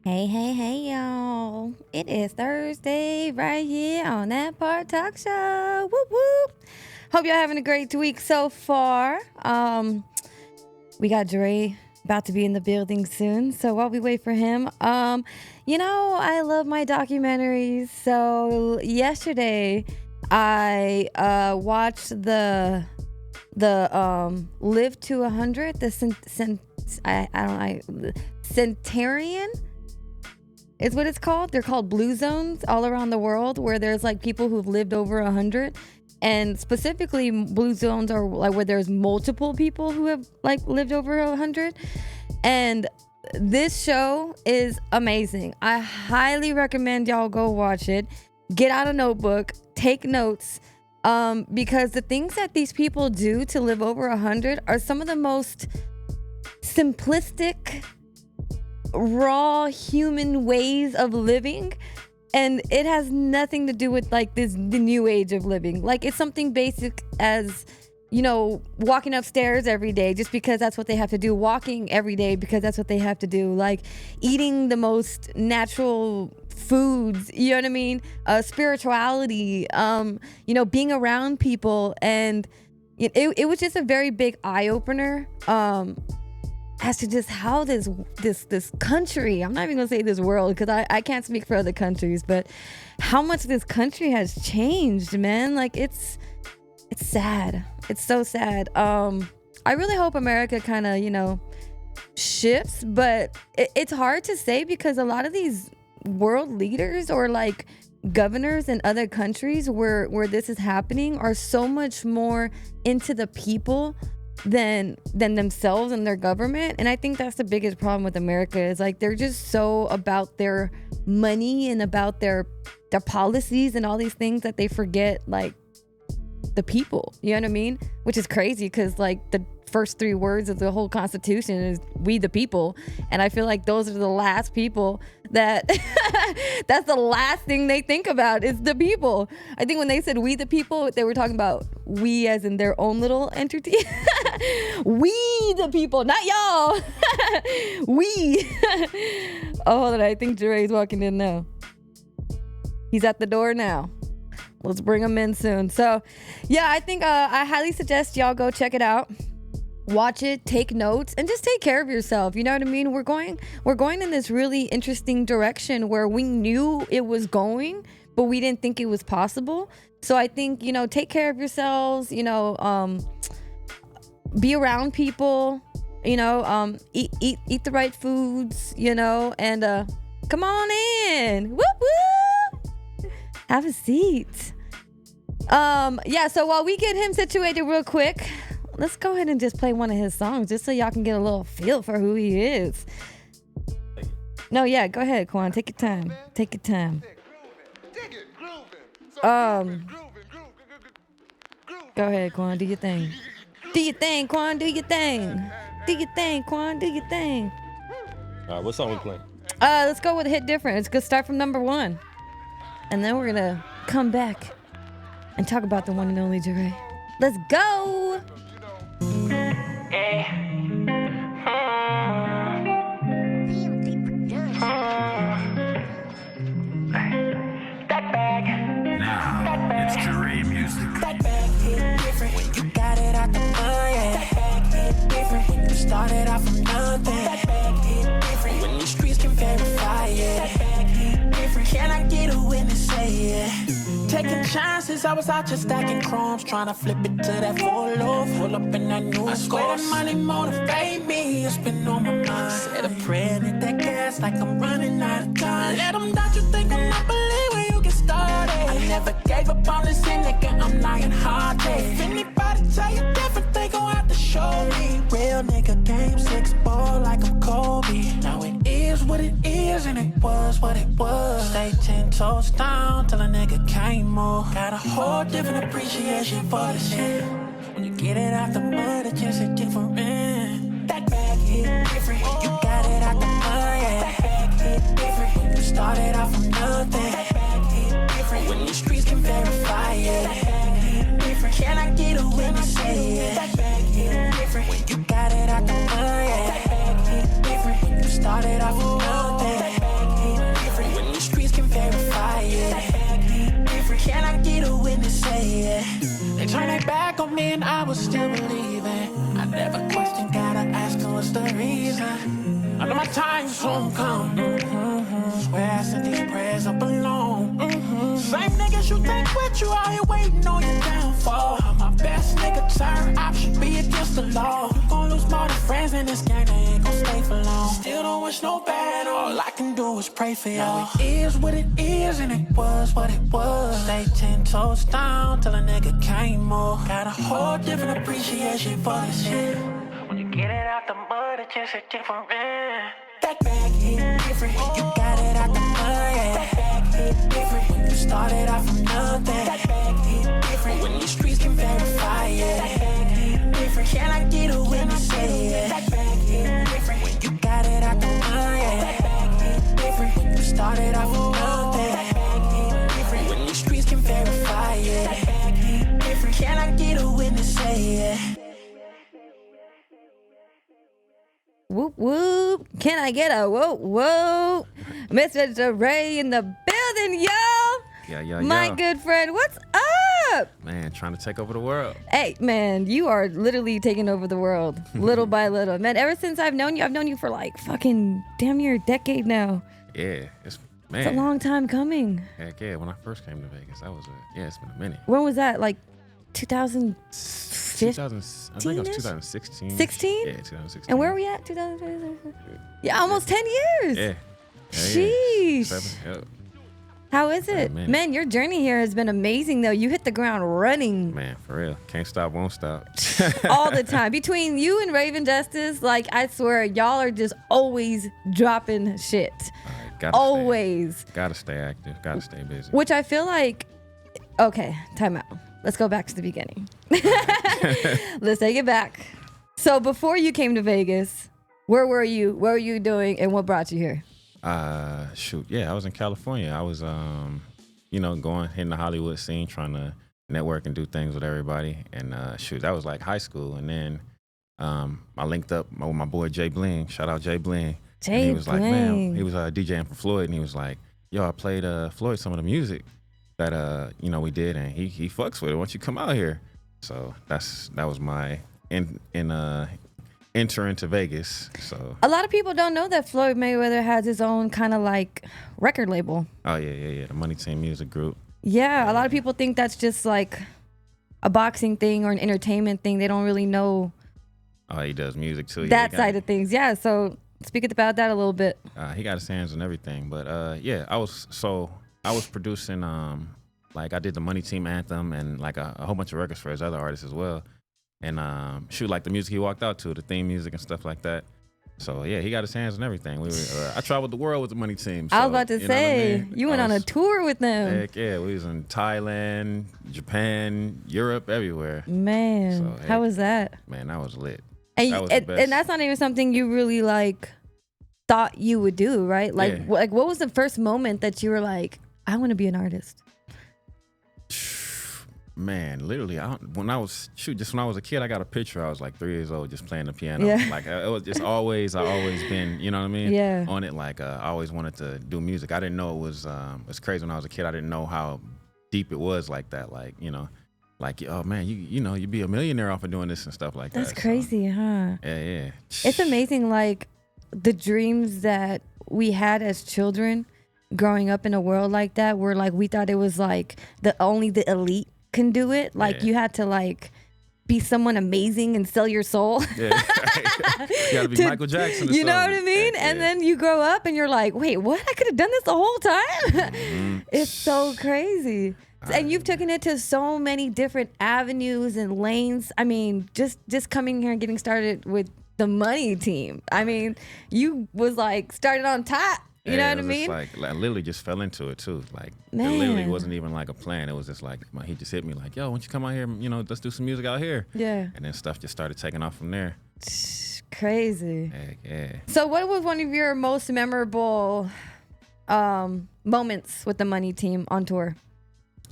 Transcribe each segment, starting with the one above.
Hey, hey, hey, y'all. It is Thursday right here on That Part Talk Show. Whoop, whoop. Hope y'all having a great week so far. We got Jaray about to be in the building soon. So while we wait for him, I love my documentaries. So yesterday I watched the Live to 100, the Centurion is what it's called. They're called blue zones all around the world where there's like people who've lived over 100, and specifically blue zones are like where there's multiple people who have like lived over 100. And this show is amazing. I highly recommend y'all go watch it. Get out a notebook, take notes, because the things that these people do to live over 100 are some of the most simplistic, raw human ways of living, and it has nothing to do with like the new age of living. Like, it's something basic as, walking upstairs every day just because that's what they have to do, walking every day because that's what they have to do, like eating the most natural foods, you know what I mean, spirituality, being around people. And it was just a very big eye-opener as to just how this country, I'm not even gonna say this world because I can't speak for other countries, but how much this country has changed, man. Like, it's sad. It's so sad. I really hope America kind of, shifts, but it's hard to say because a lot of these world leaders or like governors in other countries where this is happening are so much more into the people than themselves and their government. And I think that's the biggest problem with America, is like they're just so about their money and about their policies and all these things that they forget like the people, you know what I mean? Which is crazy because like the first three words of the whole Constitution is "we the people," and I feel like those are the last people that that's the last thing they think about is the people. I think when they said "we the people," they were talking about we as in their own little entity. We the people, not y'all. We. Oh, hold on, I think Jaray's walking in now. He's at the door now. Let's bring him in soon. So, yeah, I think I highly suggest y'all go check it out. Watch it, take notes, and just take care of yourself. You know what I mean? We're going in this really interesting direction where we knew it was going, but we didn't think it was possible. So I think, take care of yourselves, be around people, eat the right foods, and come on in. Whoop whoop. Have a seat. So while we get him situated real quick, let's go ahead and just play one of his songs just so y'all can get a little feel for who he is. No, yeah, go ahead, Quan. Take your time. Take your time. Go ahead, Quan. Do your thing. Do your thing, Quan. Do your thing. Do your thing, Quan. Do your thing. All right, what song we playing? Let's go with Hit Different. It's gonna start from number 1. And then we're gonna come back and talk about the one and only Jaray. Let's go! Now, it's Jaray music. That bag hit different when you got it out the mud. That bag hit different when you started out from nothing. That bag hit different when the streets can verify it. That bag hit different. Can I get a witness say it? Taking chances, I was out just stacking crumbs, trying to flip it to that full loaf. Pull up in that new I swear that money motivate me, it's been on my mind. Said a prayer and hit that gas like I'm running out of time. Let them doubt you, think I'm not believe when you get started. I never gave up on this nigga, I'm lying hard. If anybody tell you different, they gon' have to show me. Real nigga, game 6 ball like I'm Kobe. Now it is what it is and it was what it was. Stay 10 toes down till a nigga can't move. Got a whole different appreciation for this shit. When you get it out the mud, it just hit different. That bag hit different when you got it out the mud, yeah. That bag hit different when you started out from nothing. That bag hit different when the streets can verify it. That bag hit different. Can I get a witness say it? That bag hit different when you got it out the mud, yeah. That bag hit different when you started out from nothing. That bag mean I was still believing. I never questioned, gotta ask her what's the reason. I know my time soon come. Swear I said these prayers up alone. Same niggas you think with you out here waiting on your downfall. How my best nigga turn option be against the law. You gon' lose more than friends in this game, they ain't gon' stay for long. Still don't wish no bad, all I can do is pray for y'all. It is what it is and it was what it was. Stay 10 toes down till a nigga can't move. Got a whole different appreciation for this shit. When you get it out the mud, it's just a different that bag hit different. You got it out the mud, yeah. That bag hit different. When you started out from nothing, that bag hit different. When these streets can verify, yeah. That bag hit different. Can I get a witness, yeah. That bag hit different. When you got it out the mud, yeah. That bag hit different. When you started out from nothing, that bag hit different. When these streets can verify, yeah. That bag hit different. Can I get a witness, yeah. Whoop, whoop. Can I get a whoop, whoop? Mr. Jaray in the building, y'all. Yeah. My good friend, what's up? Man, trying to take over the world. Hey, man, you are literally taking over the world little by little. Man, ever since I've known you for like fucking damn near a decade now. Yeah, it's It's a long time coming. Heck yeah, when I first came to Vegas, it's been a minute. When was that? Like 2000? 2000, I think it was 2016. 16? Yeah, 2016. And where are we at? 2016? Yeah, almost 10 years. Yeah. Sheesh. 7, yep. How is it? Man, your journey here has been amazing, though. You hit the ground running. Man, for real. Can't stop, won't stop. All the time. Between you and Raven Justice, like, I swear, y'all are just always dropping shit. Always. Gotta stay active. Gotta stay busy. Which I feel like, okay, time out. Let's go back to the beginning. Let's take it back. So before you came to Vegas, where were you? What were you doing? And what brought you here? Yeah, I was in California. I was, hitting the Hollywood scene, trying to network and do things with everybody. And that was like high school. And then I linked up with my boy Jay Bling. Shout out Jay Bling. And he was like, man, he was DJing for Floyd, and he was like, yo, I played Floyd some of the music that we did, and he fucks with it. Why don't you come out here? So that was my enter into Vegas. So a lot of people don't know that Floyd Mayweather has his own kind of like record label. Oh yeah, the Money Team Music Group. Yeah, a lot of people think that's just like a boxing thing or an entertainment thing. They don't really know. Oh, he does music too. That side of things, yeah. So speak about that a little bit. He got his hands on everything, but I was producing I did the Money Team anthem and like a whole bunch of records for his other artists as well, and like the music he walked out to, the theme music and stuff like that. So yeah, he got his hands on everything. I traveled the world with the Money Team. So, I was about to say, you went on a tour with them. Heck yeah, we was in Thailand, Japan, Europe, everywhere. Man, so, how was that? Man, that was lit. And that's not even something you really like thought you would do, right? Like, what was the first moment that you were like, I want to be an artist? Man, literally, when I was a kid, I got a picture. I was like 3 years old, just playing the piano. Yeah. Like it was just always been, you know what I mean? Yeah. On it, like I always wanted to do music. I didn't know it was crazy when I was a kid. I didn't know how deep it was like that. Like oh man, you'd be a millionaire off of doing this and stuff like that. That's crazy, huh? Yeah. It's amazing, like the dreams that we had as children growing up in a world like that, where like we thought it was like only the elite can do it. Like you had to like be someone amazing and sell your soul. Yeah, right. You gotta be Michael Jackson. You know what I mean? And then you grow up and you're like, wait, what? I could have done this the whole time. Mm-hmm. It's so crazy. And you've taken it to so many different avenues and lanes. I mean, just coming here and getting started with the Money Team. I mean, you was like started on top. You know what I mean? Like I literally just fell into it too. Like it literally wasn't even like a plan. It was just like he just hit me like, yo, why don't you come out here? Let's do some music out here. Yeah. And then stuff just started taking off from there. Crazy. Heck yeah. So what was one of your most memorable moments with the Money Team on tour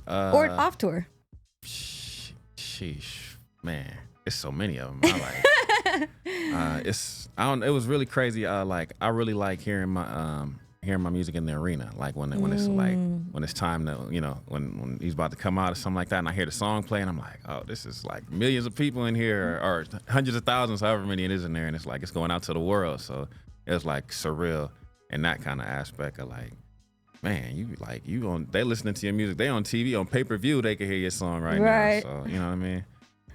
or off tour? Sheesh, man, it's so many of them. I like. It was really crazy. I really like hearing hearing my music in the arena, like when it's like when it's time to, you know, when he's about to come out or something like that, and I hear the song play, and I'm like, oh, this is like millions of people in here, or hundreds of thousands, however many it is in there, and it's like it's going out to the world. So it was like surreal in that kind of aspect of like, man, they listening to your music, they on TV, on pay-per-view, they can hear your song right now. So you know what I mean?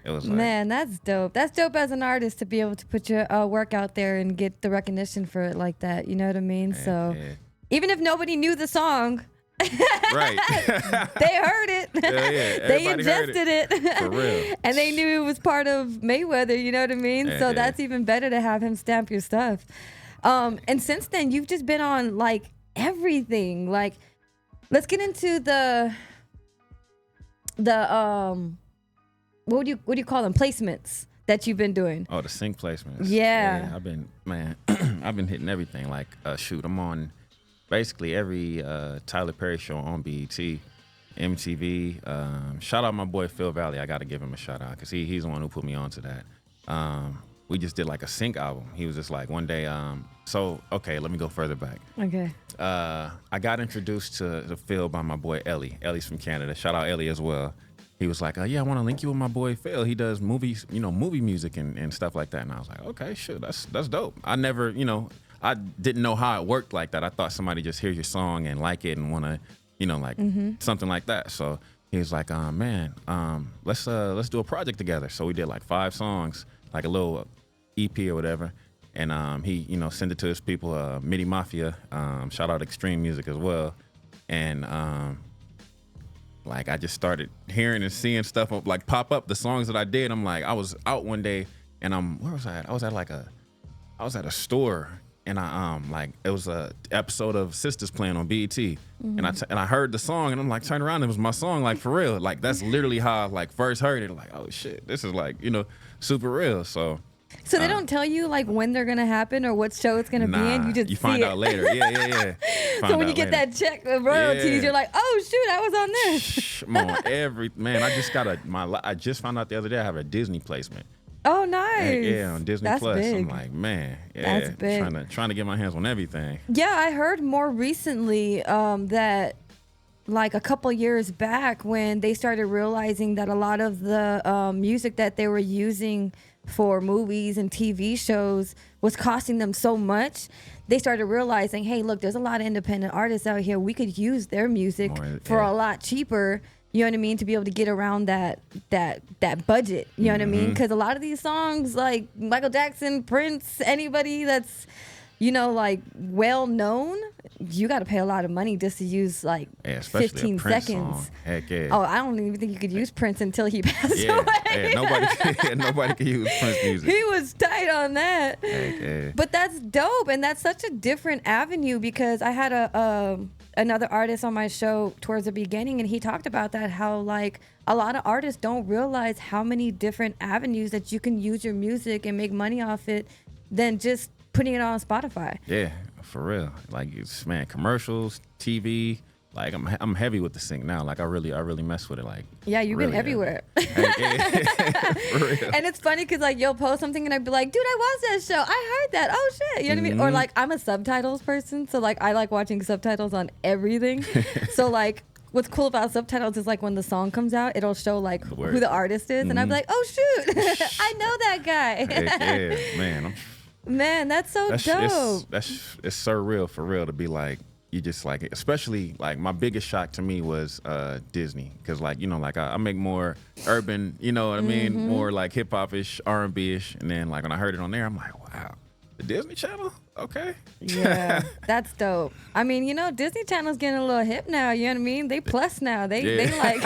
It was like, man, that's dope. That's dope as an artist to be able to put your work out there and get the recognition for it like that. You know what I mean? So even if nobody knew the song, right? They heard it. Yeah. They ingested it. For real. And they knew it was part of Mayweather. You know what I mean? So that's even better to have him stamp your stuff. And since then, you've just been on like everything. Like, let's get into the what do you call them, placements that you've been doing? Oh, the sync placements. Yeah. I've been hitting everything. Like, I'm on basically every Tyler Perry show on BET, MTV. Shout out my boy Phil Valley. I got to give him a shout out because he's the one who put me onto that. We just did like a sync album. He was just like one day. Okay, let me go further back. Okay. I got introduced to Phil by my boy Ellie. Ellie's from Canada. Shout out Ellie as well. He was like, yeah, I want to link you with my boy Phil. He does movies, movie music and stuff like that. And I was like, okay, sure, that's dope. I never, I didn't know how it worked like that. I thought somebody just hear your song and like it and want to, something like that. So he was like, man, let's do a project together. So we did like 5 songs, like a little EP or whatever. And he, sent it to his people, MIDI Mafia. Shout out Extreme Music as well. And like I just started hearing and seeing stuff like pop up, the songs that I did. I'm like, I was out one day and where was I at? I was at a store and it was a episode of Sisters playing on BET. And I heard the song and I'm like, turn around, it was my song, like for real. Like that's literally how I like first heard it. Like, oh shit, this is like, super real. So they don't tell you like when they're gonna happen or what show it's gonna be in. You just find out later. Yeah. So when you get that check of royalties, you're like, oh shoot, I was on this. I just found out the other day I have a Disney placement. Oh, nice. Yeah, on Disney That's Plus. Big. I'm like, man, yeah, that's big. Trying to get my hands on everything. Yeah, I heard more recently that like a couple years back when they started realizing that a lot of the music that they were using for movies and TV shows was costing them so much, they started realizing, hey, look, there's a lot of independent artists out here. We could use their music for a lot cheaper. You know what I mean? To be able to get around that budget. You know what I mean? Because a lot of these songs, like Michael Jackson, Prince, anybody that's, like well known, you got to pay a lot of money just to use like 15 seconds. Song. Heck yeah. Oh, I don't even think you could use Prince until he passed away. Yeah, nobody can use Prince music. He was tight on that. Heck yeah. But that's dope, and that's such a different avenue because I had another artist on my show towards the beginning, and he talked about that, how like a lot of artists don't realize how many different avenues that you can use your music and make money off it than just putting it on Spotify. Yeah, for real. Like commercials, TV. Like I'm heavy with the sync now. Like I really mess with it. Like yeah, you've been everywhere. For real. And it's funny because like you'll post something and I'd be like, dude, I watched that show. I heard that. Oh shit, you know what I mean? Or like I'm a subtitles person, so like I like watching subtitles on everything. So like what's cool about subtitles is like when the song comes out, it'll show like who the artist is, and I'd be like, oh shoot, I know that guy. Heck yeah, man. Man, that's so dope. It's surreal for real to be like, you just like it. Especially like my biggest shock to me was Disney, because like like I make more urban, you know what I mean, more like hip hop ish, R&B ish, and then like when I heard it on there, I'm like, wow, the Disney Channel, okay. Yeah, that's dope. I mean, Disney Channel's getting a little hip now. You know what I mean? They plus now. They like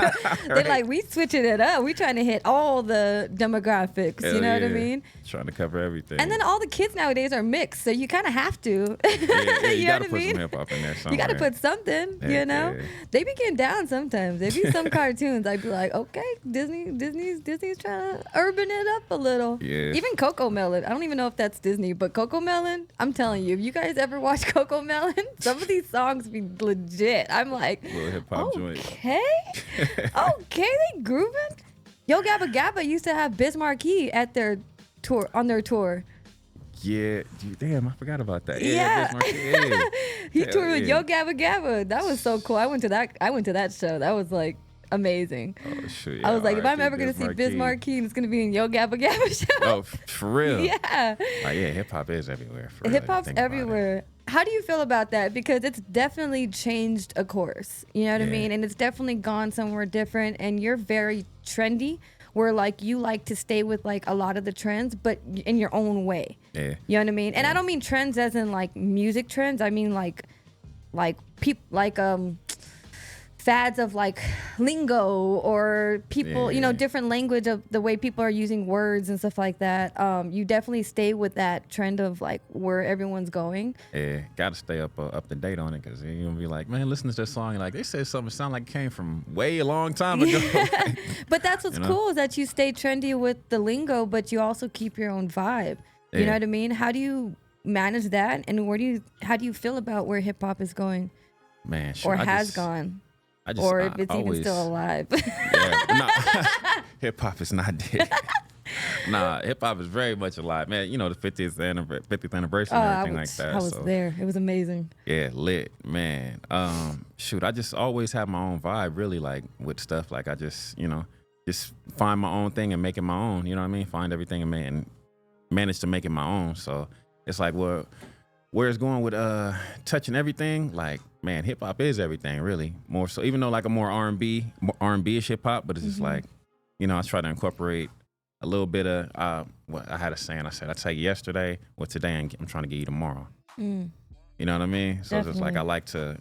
they like we switching it up. We trying to hit all the demographics. Hell you know what I mean? Trying to cover everything. And then all the kids nowadays are mixed, so you kind of have to. Yeah, you know gotta what put I mean? some hip hop in there somewhere. You gotta put something. Yeah. They be getting down sometimes. There be some cartoons. I'd be like, okay, Disney's trying to urban it up a little. Yeah. Even Coco Melon. I don't even know if that's Disney, but Coco Melon. I'm telling you, if you guys ever watch Coco Melon, some of these songs be legit. I'm like, little hip hop joint. Okay, they grooving. Yo Gabba Gabba used to have Biz Markie at their tour, on their tour. Yeah, damn, I forgot about that. Yeah. Biz Markie, yeah. He Hell toured with yeah. Yo Gabba Gabba. That was so cool. I went to that show. That was like amazing. Oh shit! I was like, if I'm R.I.P. ever gonna see Biz Markie, it's gonna be in Yo Gabba Gabba show. Oh, for real? Yeah. Like, yeah, hip hop is everywhere. For real, Hip if you hop's think about it. everywhere. How do you feel about that? Because it's definitely changed a course. You know what I Yeah. mean? And it's definitely gone somewhere different. And you're very trendy, where like you like to stay with like a lot of the trends, but in your own way. Yeah. You know what I mean? And I don't mean trends as in like music trends. I mean like fads of like lingo or people, Yeah. different language of the way people are using words and stuff like that. You definitely stay with that trend of like where everyone's going. Yeah, gotta stay up to date on it because you're gonna be like, man, listen to this song. Like they said something sound like it came from way a long time ago. But that's what's cool is that you stay trendy with the lingo, but you also keep your own vibe. You know Yeah. what I mean? How do you manage that? And how do you feel about where hip hop is going Man, or has gone? I just, Or if it's always, even still alive. hip hop is not dead. Nah, hip hop is very much alive, man. You know the 50th anniversary and everything like that. I was so. there. It was amazing. Yeah, lit, man. Shoot, I just always have my own vibe, really, like with stuff. Like I just, just find my own thing and make it my own. You know what I mean? Find everything and manage to make it my own. So it's like, well, where it's going with touching everything, like, man, hip hop is everything, really. More so, even though like a more R&B-ish hip hop, but it's just like, I try to incorporate a little bit of what I had a saying. I said, I take yesterday, today I'm trying to give you tomorrow. You know what I mean? So it's just like I like to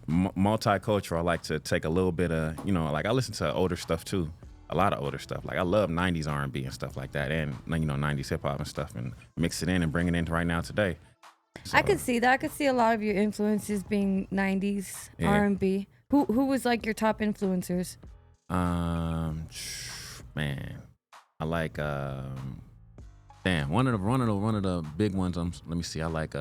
multicultural. I like to take a little bit of, like I listen to older stuff too. A lot of older stuff. Like I love 90s R&B and stuff like that, and 90s hip hop and stuff, and mix it in and bring it into right now today. So, I could see that. I could see a lot of your influences being 90s R&B. Who was like your top influencers? Man, I like one of the big ones. Let me see. I like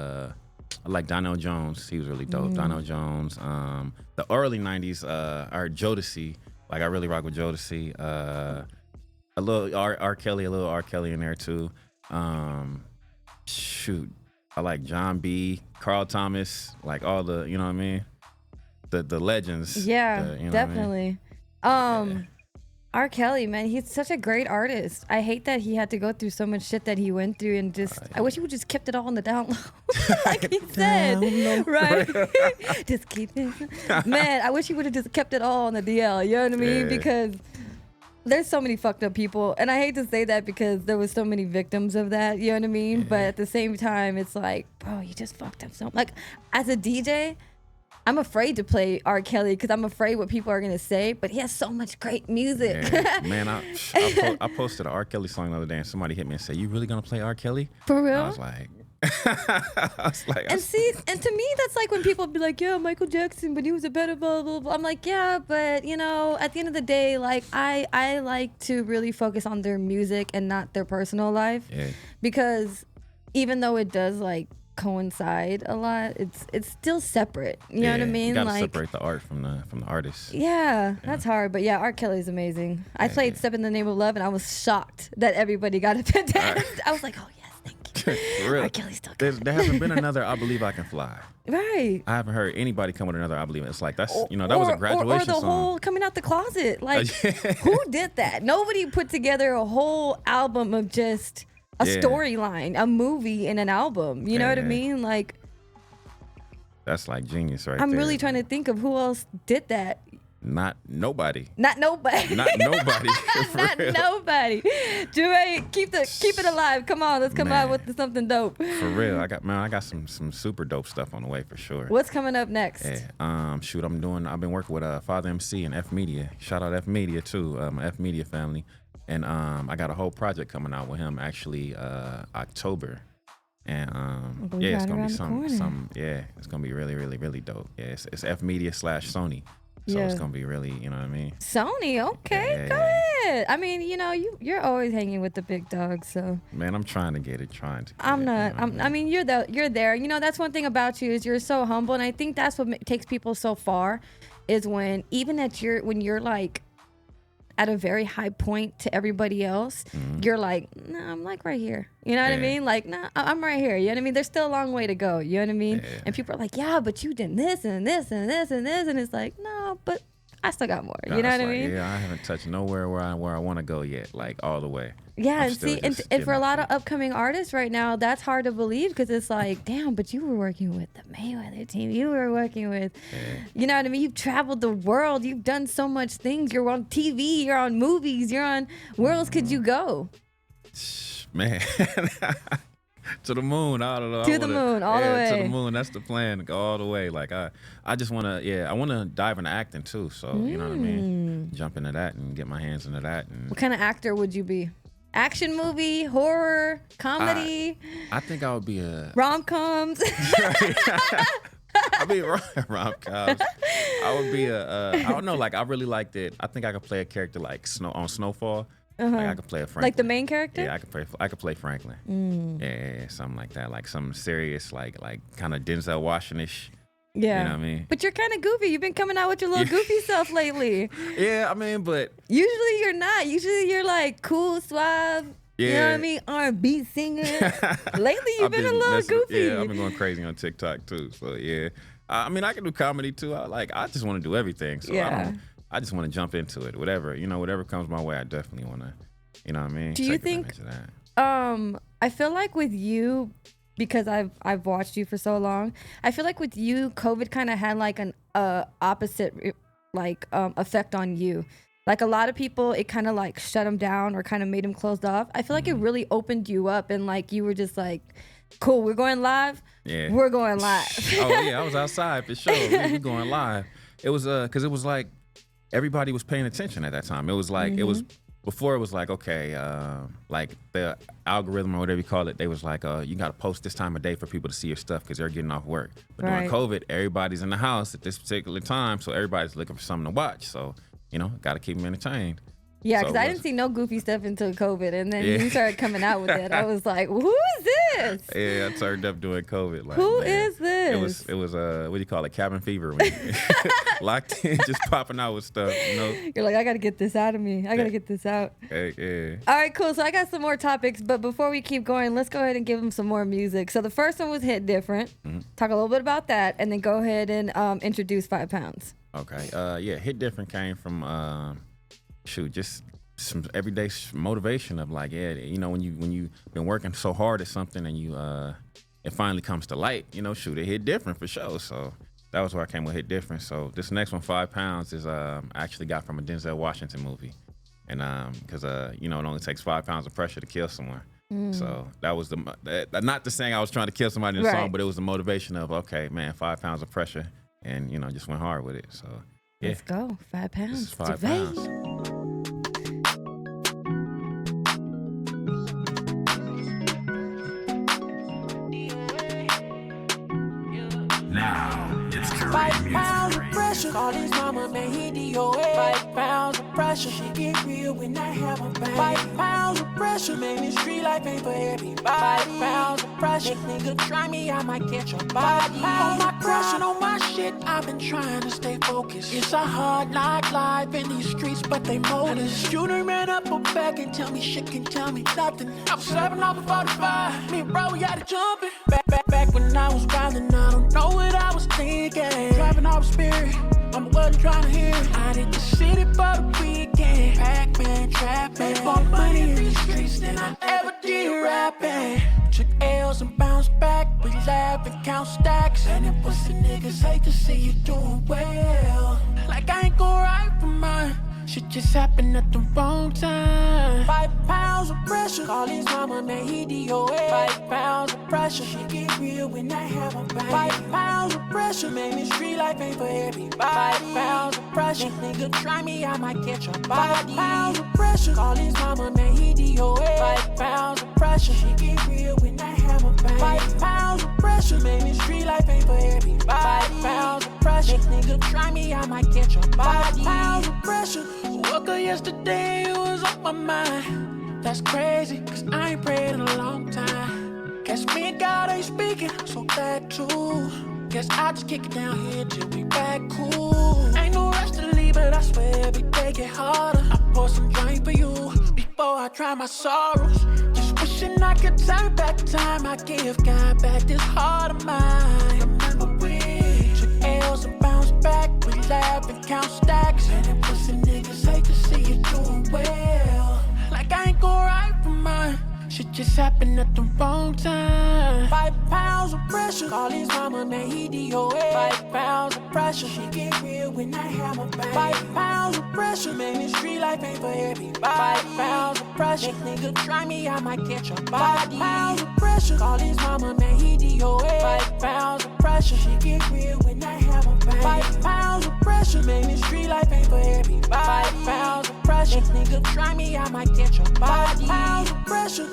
Donnell Jones. He was really dope. Donnell Jones. The early 90s are Jodeci. Like I really rock with Jodeci. A little R. Kelly, in there too. Shoot. I like John B, Carl Thomas, like all the, you know what I mean? The legends. Yeah, you know definitely. what I mean? R. Kelly, man, he's such a great artist. I hate that he had to go through so much shit that he went through, and I wish he would just kept it all on the down low, like he said, right? Just keep it. Man, I wish he would have just kept it all on the DL. You know what I mean? Yeah. Because there's so many fucked up people, and I hate to say that because there was so many victims of that. You know what I mean? Yeah. But at the same time, it's like, bro, you just fucked up so. Like as a DJ, I'm afraid to play R. Kelly because I'm afraid what people are gonna say. But he has so much great music. Yeah. Man, I posted an R. Kelly song the other day, and somebody hit me and said, "You really gonna play R. Kelly?" For real? I was like, And see, and to me, that's like when people be like, yeah, Michael Jackson, but he was a better blah, blah, blah. I'm like, yeah, but, at the end of the day, like, I like to really focus on their music and not their personal life. Yeah. Because even though it does, like, coincide a lot, it's still separate. You know what I mean? You gotta like, separate the art from the artist. yeah, that's hard. But yeah, R. Kelly's amazing. I played Step in the Name of Love, and I was shocked that everybody got it. I was like, oh, yes, thank you. For real. R. Kelly's still good. There hasn't been another I Believe I Can Fly. Right. I haven't heard anybody come with another I Believe. It's like, that's, that was a graduation or the song. whole coming out the closet. Like, who did that? Nobody put together a whole album of just a storyline, a movie, and an album. You know what I mean? Like, that's like genius right I'm there. really trying to think of who else did that. Not nobody. Not nobody. Not nobody. For Not real. nobody. Jaray, keep it alive. Come on, let's come out with something dope. For real. I got some super dope stuff on the way for sure. What's coming up next? Yeah. Shoot, I've been working with Father MC and F Media. Shout out F Media too, my F Media family. And I got a whole project coming out with him actually October. And it's gonna be some it's gonna be really, really, really dope. Yeah, it's F Media / Sony. So it's gonna be really, you know what I mean? Sony, okay, go ahead. I mean, you're always hanging with the big dogs, so. Man, I'm trying to get it. I'm not. I mean, you're there. That's one thing about you is you're so humble, and I think that's what takes people so far, is when even when you're like at a very high point to everybody else, you're like, no, I'm like right here. You know what I mean? Like, nah, I'm right here. You know what I mean? There's still a long way to go. You know what I mean? Yeah. And people are like, yeah, but you did this and this and this and this. And it's like, no, but I still got more. You know what I mean? Yeah, I haven't touched nowhere where I want to go yet, like all the way. Yeah, I'm and still see, just and for a getting lot up of upcoming artists right now, that's hard to believe because it's like, damn, but you were working with the Mayweather team. You were working with, you know what I mean? You've traveled the world. You've done so much things. You're on TV. You're on movies. You're on. Where else could you go? Man. To the moon, I don't know. To the moon, all the way. To the moon, that's the plan. Go all the way. Like I just want to, I want to dive into acting too. So you know what I mean. Jump into that and get my hands into that. And What kind of actor would you be? Action movie, horror, comedy, I think I would be a rom-coms. I'd be rom-coms. I would be I don't know. Like I really liked it. I think I could play a character like Snowfall. Like I could play a Franklin. Like the main character? Yeah, I could play Franklin. Yeah, something like that. Like something serious, like kind of Denzel Washington-ish. Yeah. You know what I mean? But you're kind of goofy. You've been coming out with your little goofy self lately. Yeah, I mean, but Usually you're not. Usually you're like cool, suave. You know what I mean? R&B singer. Lately you've been a little goofy. Yeah, I've been going crazy on TikTok too. So yeah, I mean, I can do comedy too. I just want to do everything. So I just want to jump into it. Whatever comes my way, I definitely want to. You know what I mean? Do you think? I feel like with you, because I've watched you for so long, I feel like with you, COVID kind of had like an opposite effect on you. Like a lot of people, it kind of like shut them down or kind of made them closed off. I feel like it really opened you up and like you were just like, cool, we're going live. Yeah, we're going live. Oh yeah, I was outside for sure. We going live. It was because it was like everybody was paying attention at that time. It was like it was. Before it was like, okay, like the algorithm or whatever you call it, they was like, you got to post this time of day for people to see your stuff because they're getting off work. But during COVID, everybody's in the house at this particular time, so everybody's looking for something to watch. So, got to keep them entertained. Yeah, because I didn't see no goofy stuff until COVID, and then you started coming out with it. I was like, who is this? Yeah, I turned up during COVID. Like, who is this? It was what do you call it, cabin fever, when you locked in, just popping out with stuff. You're like, I got to get this out of me. I got to get this out. Yeah. All right, cool. So I got some more topics, but before we keep going, let's go ahead and give them some more music. So the first one was Hit Different. Talk a little bit about that, and then go ahead and introduce 5 Pounds. Okay. Hit Different came from just some everyday motivation of like, when you've been working so hard at something and you it finally comes to light, it hit different for sure. So that was where I came with Hit Different. So this next one, 5 Pounds, is I actually got from a Denzel Washington movie, and because it only takes 5 pounds of pressure to kill someone. So that was not the saying I was trying to kill somebody in the song, but it was the motivation of, okay, man, 5 pounds of pressure, and just went hard with it. So yeah, let's go. 5 Pounds. This is 5 Pounds. Now it's Jaray 5 pounds of pressure. Call his mama, man, he DOA. 5 pounds of pressure. She get real when I have her back. 5 pounds of pressure. Man, this street life ain't for everybody. 5 pounds of pressure. Next nigga try me, I might catch a body. On my pressure, on my shit, I've been trying to stay focused. It's a hard knock life in these streets, but they motives. Shooter ran up a back and tell me shit, can tell me nothing. I was slapping off a 45. Me and bro, we had to jump it. Back when I was wildin', I don't know what I was thinking. Driving off spirit, I wasn't trying to hear it. I did the city for the weekend. Pac-Man, trapping, more money in these streets than I ever did rapping. Took L's and bounced back, we laugh and count stacks. And it was the niggas hate to see you doing well. Like I ain't gon' ride for mine. Shit just happened at the wrong time. 5 pounds of pressure. Call his mama, man, he DOA. 5 pounds of pressure. She get real when I have her back. 5 pounds of pressure. Man, this street life ain't for everybody. 5 pounds of pressure. Next nigga try me, I might catch a body. 5 pounds of pressure. Call his mama, man, he DOA. 5 pounds of pressure. She get real when I have her back. 5 pounds of pressure. Man, this street life ain't for everybody. 5 pounds of pressure. Next nigga try me, I might catch a body. 5 pounds of pressure. Woke up yesterday, it was on my mind. That's crazy, cause I ain't prayed in a long time. Guess me and God ain't speaking, so that too. Guess I just kick it down here till we back cool. Ain't no rush to leave easy, but I swear every day get harder. I pour some drink for you before I try my sorrows. Just wishing I could turn back time. I give God back this heart of mine. Remember we took L's and bounced back. We laugh and count stacks. And them pussy niggas hate to see you doing well. Like I ain't gon' ride for mine. Shit just happened at the wrong time. 5 pounds of pressure. Call his mama, man, he DOA. 5 pounds of pressure. She get real when I have my back. 5 pounds of pressure. Man, this street life ain't for everybody. 5 pounds of pressure. Next nigga try me, I might catch a body. 5 pounds of pressure. Call his mama, man, he DOA. 5 pounds of pressure. She get real when I have my back. 5 pounds of pressure. Man, this street life ain't for everybody. 5 pounds of pressure. Next nigga try me, I might catch a body. 5 pounds of pressure.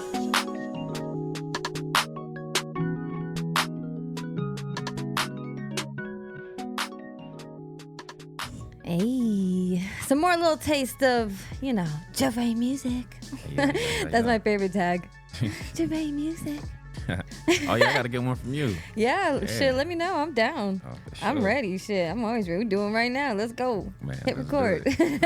Hey, some more little taste of, you know, Jaray music. That's my favorite tag. Jaray music. Oh yeah, I gotta get one from you. Yeah, shit, let me know. I'm down. Oh, for sure. I'm ready. Shit, I'm always ready. We're doing right now. Let's go. Man, Hit let's record. do it.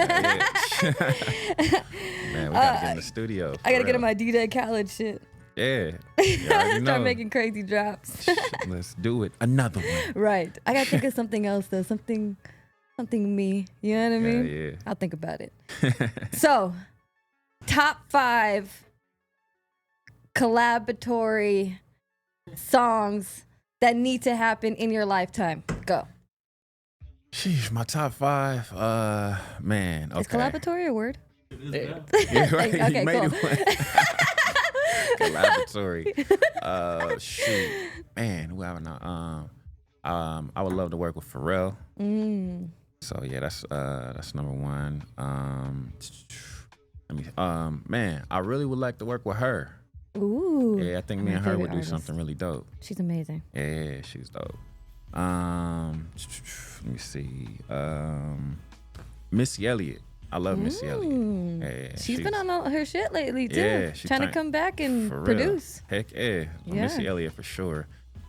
Man, we gotta get in the studio. I gotta get real. on my D-Day Khaled shit. Yeah. You already know. Start making crazy drops. Let's do it. Another one. Right. I gotta think of something else though. Something me. You know what I mean? Yeah. I'll think about it. So, top 5 collaboratory songs that need to happen in your lifetime. Go. Sheesh, my top 5. Man. Okay. Is collaboratory a word? Yeah, right. Okay, You made cool. it one. Collaboratory. Shoot. Man, who haven't I? I would love to work with Pharrell. So yeah, that's number 1. Man, I really would like to work with her. Ooh. Yeah, I think me My and her would favorite do artist. something really dope. She's amazing. Yeah, she's dope. Let me see. Missy Elliott. I love Missy Elliott. Yeah, She's been on all her shit lately too. Yeah, she's trying to come back and for real. produce. Heck yeah. Yeah. Missy Elliott for sure.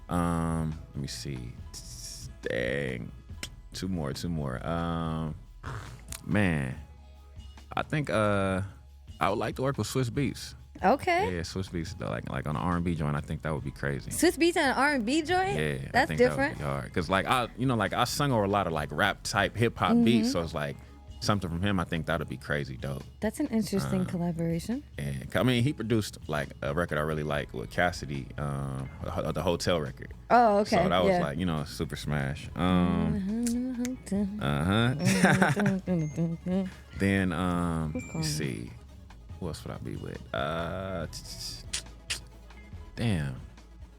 Let me see. Dang. Two more. Man, I think I would like to work with Swiss Beats. Okay. Yeah, Swiss Beats though, like on an R&B joint. I think that would be crazy. Swiss Beats and an R&B joint? Yeah, That's I think different. That would be hard. Cause like I sung over a lot of like rap type hip hop beats, so it's like something from him. I think that would be crazy dope. That's an interesting collaboration. Yeah, I mean he produced like a record I really like with Cassidy, the Hotel record. Oh, okay. So that was yeah. like super smash. Then let me see, who else would I be with? Damn.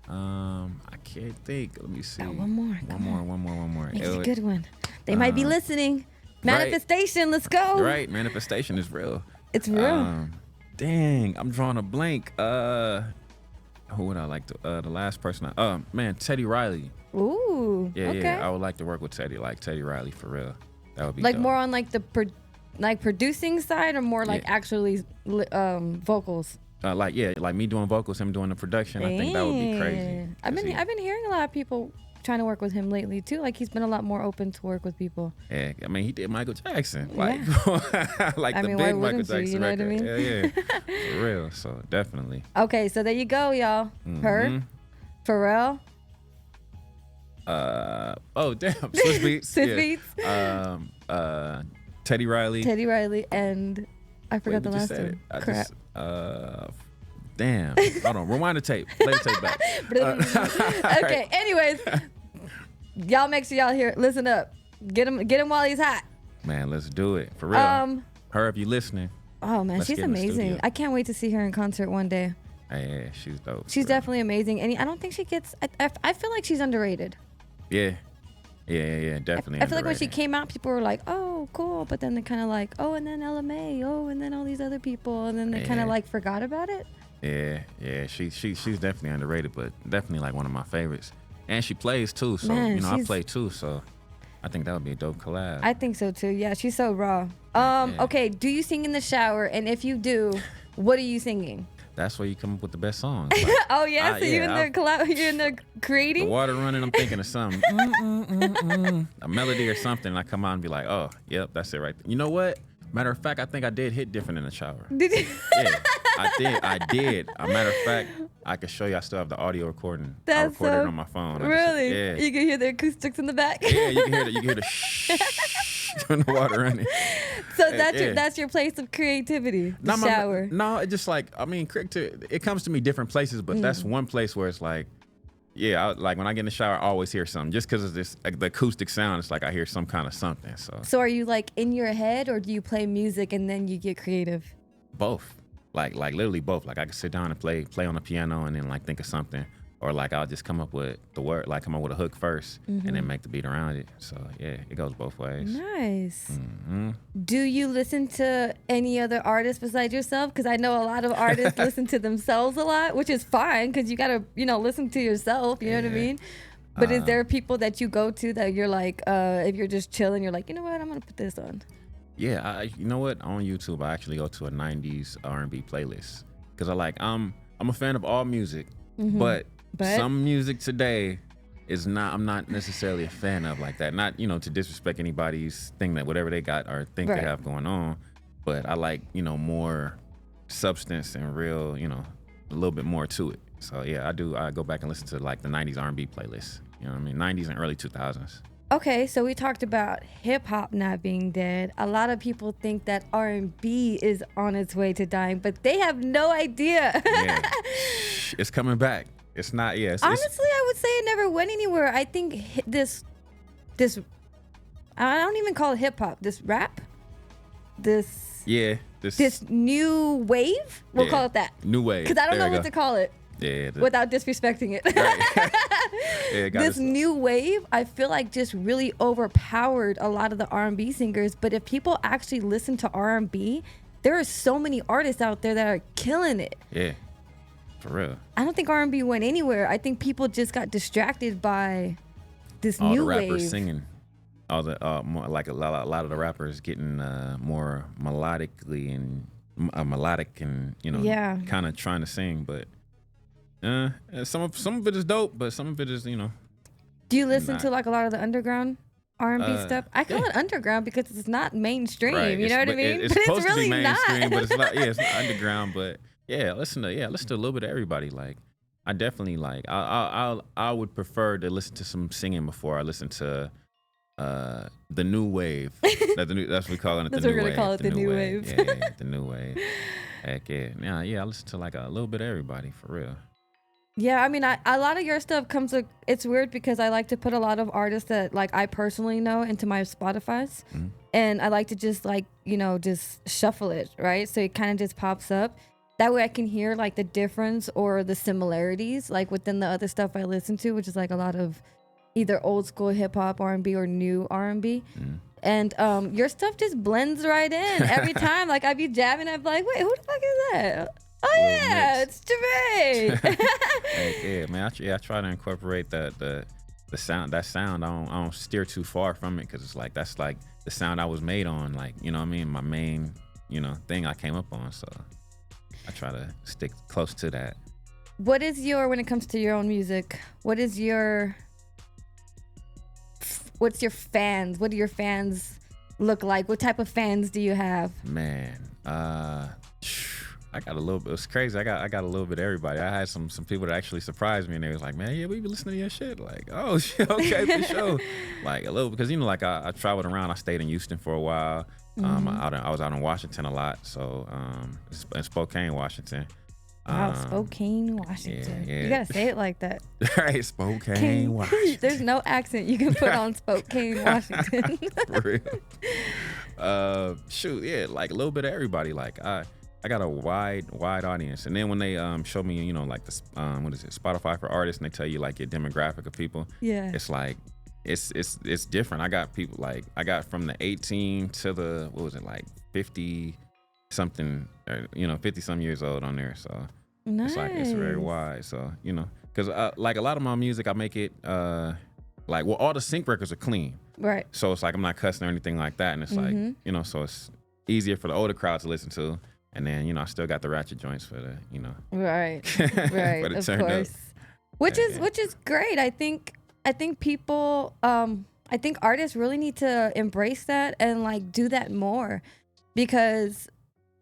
I can't think. Let me see. Oh, one more. One more. Make it a good one. They might be listening. Manifestation, let's go. Right, manifestation is real. It's real. Dang, I'm drawing a blank. Who would I like to? The last person. Man, Teddy Riley. Ooh. Yeah, okay. yeah. I would like to work with Teddy Riley for real. That would be like dope. more on like the producing side, or more like actually vocals. Like me doing vocals, him doing the production. I think that would be crazy. I've been hearing a lot of people trying to work with him lately too. Like he's been a lot more open to work with people. Yeah, I mean he did Michael Jackson, like like the why big Michael wouldn't you? Jackson You know what I record. mean? Yeah, for real. So definitely. Okay, so there you go, y'all. Her, Pharrell. Oh damn, Swiss Beats. Swiss Beats. Teddy Riley, and I forgot the last one. Crap. Damn. Hold on. Rewind the tape. Play the tape back. Okay. Anyways, y'all make sure y'all hear. Listen up. Get him while he's hot. Man, let's do it for real. Her, if you listening. Oh man, Let's she's get in the amazing. studio. I can't wait to see her in concert one day. Yeah, she's dope. She's for real. definitely amazing, and I don't think she gets. I feel like she's underrated. Yeah, definitely. I feel like when she underrated. came out, people were like, "Oh, cool," but then they kind of like, "Oh," and then LMA, "Oh," and then all these other people, and then they kind of like forgot about it. Yeah. She's definitely underrated, but definitely like one of my favorites. And she plays too, so Man, I play too, so I think that would be a dope collab. I think so too. Yeah, she's so raw. Yeah. Okay, do you sing in the shower? And if you do, what are you singing? that's where you come up with the best songs. Like, Oh yeah, so you're in there the creating. water running, I'm thinking of something, a melody or something. And I come out and be like, oh, yep, that's it right there. You know what? Matter of fact, I think I did hit different in the shower. Did you? Yeah, I did. A matter of fact, I could show you. I still have the audio recording. I That's recorded so- it on my phone. Really? Yeah. You can hear the acoustics in the back. Yeah, you can hear the shh when the water running. So Yeah. that's your place of creativity, the shower. No, it just like, I mean, it comes to me different places, but that's one place where it's like, yeah, like when I get in the shower, I always hear something. Just because of this, like, the acoustic sound, it's like I hear some kind of something. So are you like in your head, or do you play music and then you get creative? Both, like literally both. Like I can sit down and play on the piano and then like think of something, or like I'll just come up with the word, like come up with a hook first and then make the beat around it. So yeah, it goes both ways. Nice. Do you listen to any other artists besides yourself? Because I know a lot of artists listen to themselves a lot, which is fine because you gotta, listen to yourself. You know what I mean? But is there people that you go to that you're like, if you're just chilling, you're like, you know what, I'm gonna put this on? Yeah, you know what? On YouTube, I actually go to a '90s R&B playlist because I'm a fan of all music, but some music today is not. I'm not necessarily a fan of like that. Not to disrespect anybody's thing that whatever they got or think they have going on, but I like more substance and real, a little bit more to it. So yeah, I do. I go back and listen to like the '90s R&B playlist. You know what I mean? '90s and early 2000s. Okay, so we talked about hip hop not being dead. A lot of people think that R&B is on its way to dying, but they have no idea. Yeah, it's coming back. It's not. Yeah. Honestly, I would say it never went anywhere. I think this, I don't even call it hip hop. This rap, this new wave. We'll call it that. New wave. Because I don't know what to call it. Yeah. Without disrespecting it. Yeah, this new wave, I feel like just really overpowered a lot of the R&B singers. But if people actually listen to R&B, there are so many artists out there that are killing it. Yeah, for real. I don't think R&B went anywhere. I think people just got distracted by this all new the rappers wave. Singing, all the more, like a lot of the rappers getting more melodically and melodic and kind of trying to sing, but. Some of it is dope, but some of it is, Do you listen to like a lot of the underground R&B stuff? I call it underground because it's not mainstream. Right. You know what I mean? It's but supposed it's really to be mainstream, not. but it's not. Yeah, it's not underground, but listen to a little bit of everybody. Like, I definitely like. I would prefer to listen to some singing before I listen to the new wave. That's what we call it. That's the what new we're wave. gonna call it, the new wave. Yeah, the new wave. Heck yeah. Yeah, I listen to like a little bit of everybody for real. Yeah, I mean, a lot of your stuff comes with, it's weird because I like to put a lot of artists that like I personally know into my Spotifys. And I like to just like, just shuffle it, right? So it kind of just pops up. That way I can hear like the difference or the similarities like within the other stuff I listen to, which is like a lot of either old school hip hop R&B or new R&B. And your stuff just blends right in every time. Like I be jamming, I'm like, wait, who the fuck is that? Oh yeah, it's Jaray. Yeah, man. I try to incorporate the sound. That sound, I don't steer too far from it because it's like that's like the sound I was made on. Like what I mean, my main thing I came up on. So I try to stick close to that. What is when it comes to your own music? What's your fans? What do your fans look like? What type of fans do you have? Man, I got a little bit. It's crazy. I got a little bit of everybody. I had some people that actually surprised me, and they was like, "Man, yeah, we be listening to your shit." Like, oh shit, okay, for sure. Like a little because like I traveled around. I stayed in Houston for a while. I was out in Washington a lot. So in Spokane, Washington. Wow, Spokane, Washington. Yeah. You gotta say it like that. Right, Spokane, Washington. There's no accent you can put on Spokane, Washington. For real. Shoot, yeah, like a little bit of everybody. Like I got a wide audience, and then when they show me, like this, what is it, Spotify for artists, and they tell you like your demographic of people, it's like it's different. I got people like I got from the 18 to the 50 something, 50 some years old on there. So nice. It's like it's very wide. So because like a lot of my music, I make it all the sync records are clean, right? So it's like I'm not cussing or anything like that, and it's like so it's easier for the older crowd to listen to. And then, you know, I still got the ratchet joints for the, you know. Right. for the Of turn up. course. Which is great. I think people I think artists really need to embrace that and like do that more, because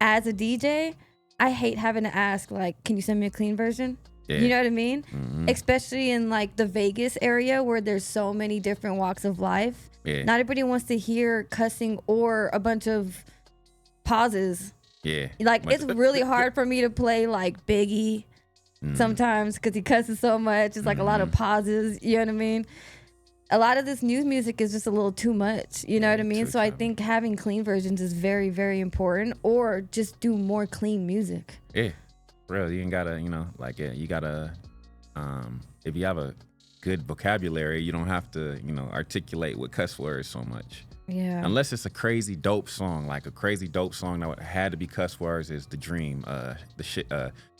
as a DJ, I hate having to ask like, can you send me a clean version? Yeah. You know what I mean? Mm-hmm. Especially in like the Vegas area where there's so many different walks of life. Yeah. Not everybody wants to hear cussing or a bunch of pauses. Yeah. Like it's really hard for me to play like Biggie sometimes because he cusses so much. It's like a lot of pauses. You know what I mean? A lot of this new music is just a little too much. You know what I mean? So I think having clean versions is very, very important, or just do more clean music. Yeah. Real, you ain't gotta, you know, like, you gotta, if you have a good vocabulary, you don't have to, you know, articulate with cuss words so much. Yeah. Unless it's a crazy dope song, like a crazy dope song that had to be cuss words is The Dream. The shit,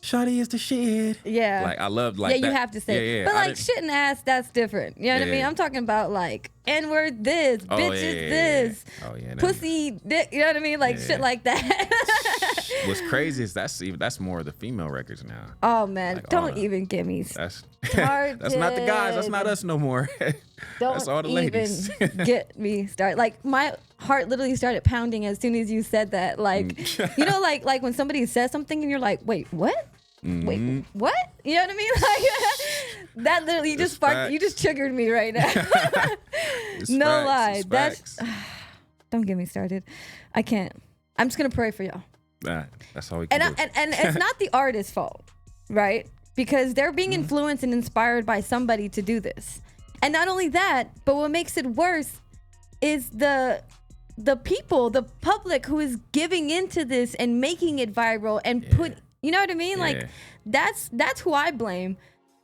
Shawty is the shit. Yeah. Like, I love, like, yeah, that. you have to say. Yeah, but like shit and ass, that's different. You know what I mean? Yeah. I'm talking about like N-word this, bitches this, Oh, yeah. pussy dick, you know what I mean? Like shit like that. What's crazy is that's more of the female records now. Oh man, Like, don't even get me That's started. that's not the guys. That's not us no more. Don't that's all the ladies. even get me started. Like my heart literally started pounding as soon as you said that. Like, you know, like when somebody says something and you're like, wait, what? Wait, what? You know what I mean? Like that literally just sparked. You just triggered me right now. No lie. That's don't get me started. I can't. I'm just gonna pray for y'all. Nah, that's all we can do. And it's not the artist's fault, right? Because they're being influenced and inspired by somebody to do this. And not only that, but what makes it worse is the people, the public who is giving into this and making it viral and put, you know what I mean? Like that's who I blame.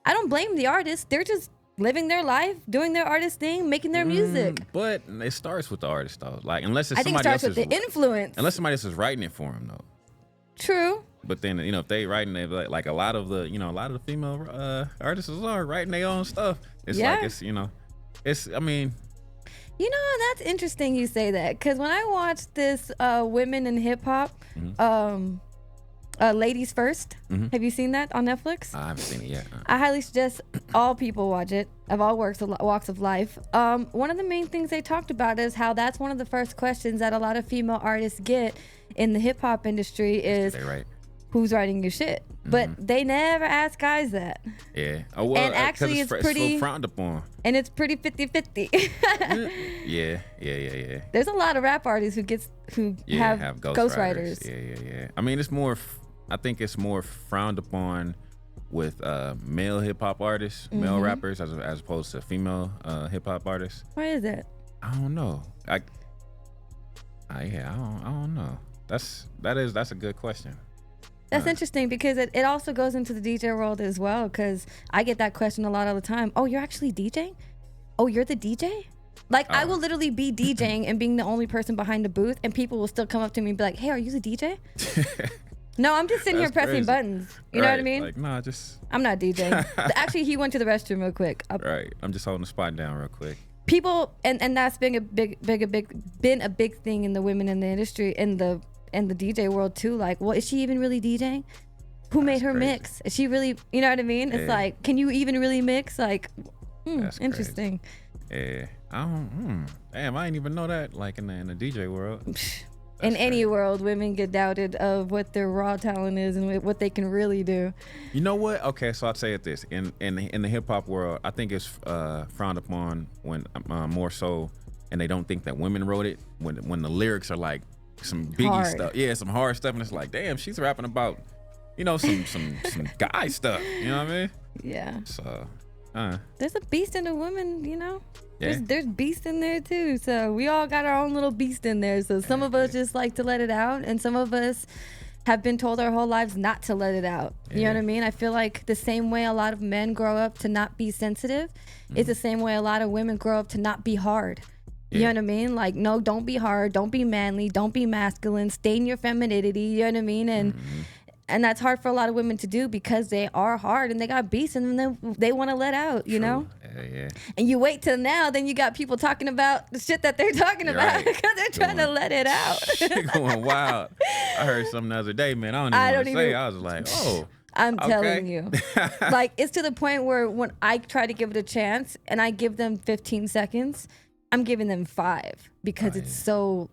I don't blame the artists. They're just living their life, doing their artist thing, making their music. But it starts with the artist though. Like unless it's I think it somebody starts with the influence. Unless somebody else is writing it for them though. True. But then, you know, if they writing it, like a lot of the female artists are writing their own stuff. It's like, it's, you know, it's, I mean. You know, that's interesting you say that. Because when I watched this Women in Hip Hop, Ladies First, have you seen that on Netflix? I haven't seen it yet. I highly suggest all people watch it, of all walks of life. One of the main things they talked about is how that's one of the first questions that a lot of female artists get in the hip hop industry is, who's writing your shit? But they never ask guys that. Yeah. Oh, well, and actually it's pretty so frowned upon. And it's pretty 50-50. Yeah. There's a lot of rap artists who have ghostwriters. Yeah. I mean, it's more, I think it's more frowned upon with male hip hop artists, male rappers, as opposed to female hip hop artists. Why is that? I don't know. I don't know. That's a good question. That's interesting because it also goes into the DJ world as well, because I get that question a lot all the time. Oh, you're actually DJing? Oh, you're the DJ? Like, I will literally be DJing and being the only person behind the booth, and people will still come up to me and be like, hey, are you the DJ? No, I'm just sitting here pressing buttons. You know what I mean? Like, nah, I'm not DJing. Actually, he went to the restroom real quick. Right. I'm just holding the spot down real quick. People, and that's been a big thing in the women in the industry, in the DJ world too. Like, well, is she even really DJing? Who made her mix? Is she really, you know what I mean? It's like, can you even really mix? Like, interesting. Yeah. Damn, I didn't even know that, like in the DJ world. In any world, women get doubted of what their raw talent is and what they can really do. You know what? Okay, so I'll say it this. In the hip hop world, I think it's frowned upon when more so, and they don't think that women wrote it, when the lyrics are like some Biggie stuff. Yeah, some hard stuff, and it's like, damn, she's rapping about, you know, some guy stuff. You know what I mean? Yeah. So there's a beast in a woman, you know? Yeah. There's beast in there too. So we all got our own little beast in there. So some of us just like to let it out, and some of us have been told our whole lives not to let it out. You know what I mean? I feel like the same way a lot of men grow up to not be sensitive is the same way a lot of women grow up to not be hard. You know what I mean? Like, no, don't be hard. Don't be manly. Don't be masculine. Stay in your femininity. You know what I mean? And and that's hard for a lot of women to do because they are hard and they got beasts and then they want to let out, you know? Yeah. And you wait till now, then you got people talking about the shit that they're talking about Right. because they're trying to let it out. Shit going wild. I heard something the other day, man. I don't even want to say. I was like, oh. I'm okay. telling you. Like, it's to the point where when I try to give it a chance and I give them 15 seconds, I'm giving them 5 because it's so...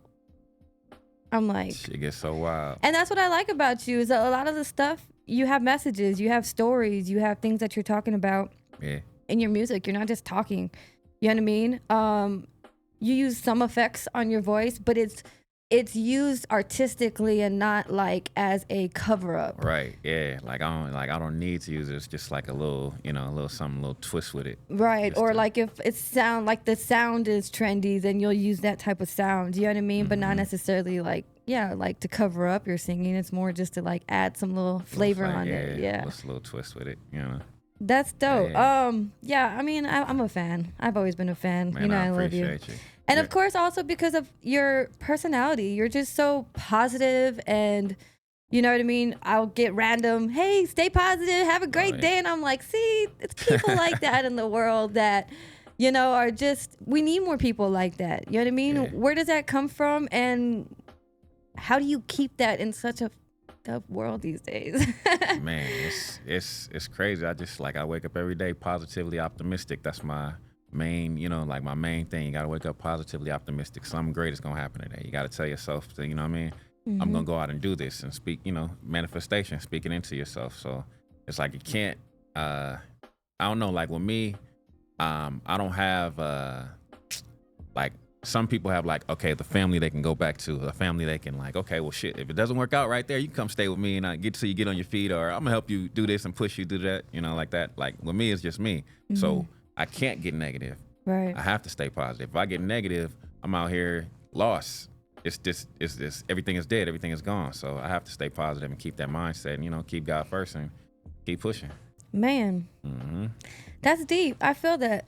I'm like... Shit gets so wild. And that's what I like about you is that a lot of the stuff, you have messages, you have stories, you have things that you're talking about in your music. You're not just talking. You know what I mean? You use some effects on your voice, but it's used artistically and not like as a cover up. Right. Yeah. Like I don't need to use it. It's just like a little, a little twist with it. Right. Or like if it's the sound is trendy, then you'll use that type of sound. You know what I mean? Mm-hmm. But not necessarily like to cover up your singing. It's more just to like add some little flavor on it. Yeah. Just a little twist with it, That's dope. Yeah. I mean, I'm a fan. I've always been a fan. Man, I love you. appreciate you. And of course, also because of your personality, you're just so positive and you know what I mean? I'll get random, hey, stay positive, have a great day. And I'm like, see, it's people like that in the world that, are just, we need more people like that. You know what I mean? Yeah. Where does that come from? And how do you keep that in such a tough world these days? Man, it's crazy. I wake up every day positively optimistic. That's my main, my main thing. You got to wake up positively optimistic. Something great is going to happen today. You got to tell yourself, I'm going to go out and do this and speak, manifestation, speaking into yourself. So it's like you can't, I don't know, like with me, I don't have, like some people have like, okay, the family they can go back to, a family they can like, okay, well shit, if it doesn't work out right there, you can come stay with me and I get till you get on your feet, or I'm going to help you do this and push you do that, like that. Like with me, it's just me. So I can't get negative. Right. I have to stay positive. If I get negative, I'm out here lost. It's this, everything is dead, everything is gone. So I have to stay positive and keep that mindset and, keep God first and keep pushing. Man, that's deep. I feel that.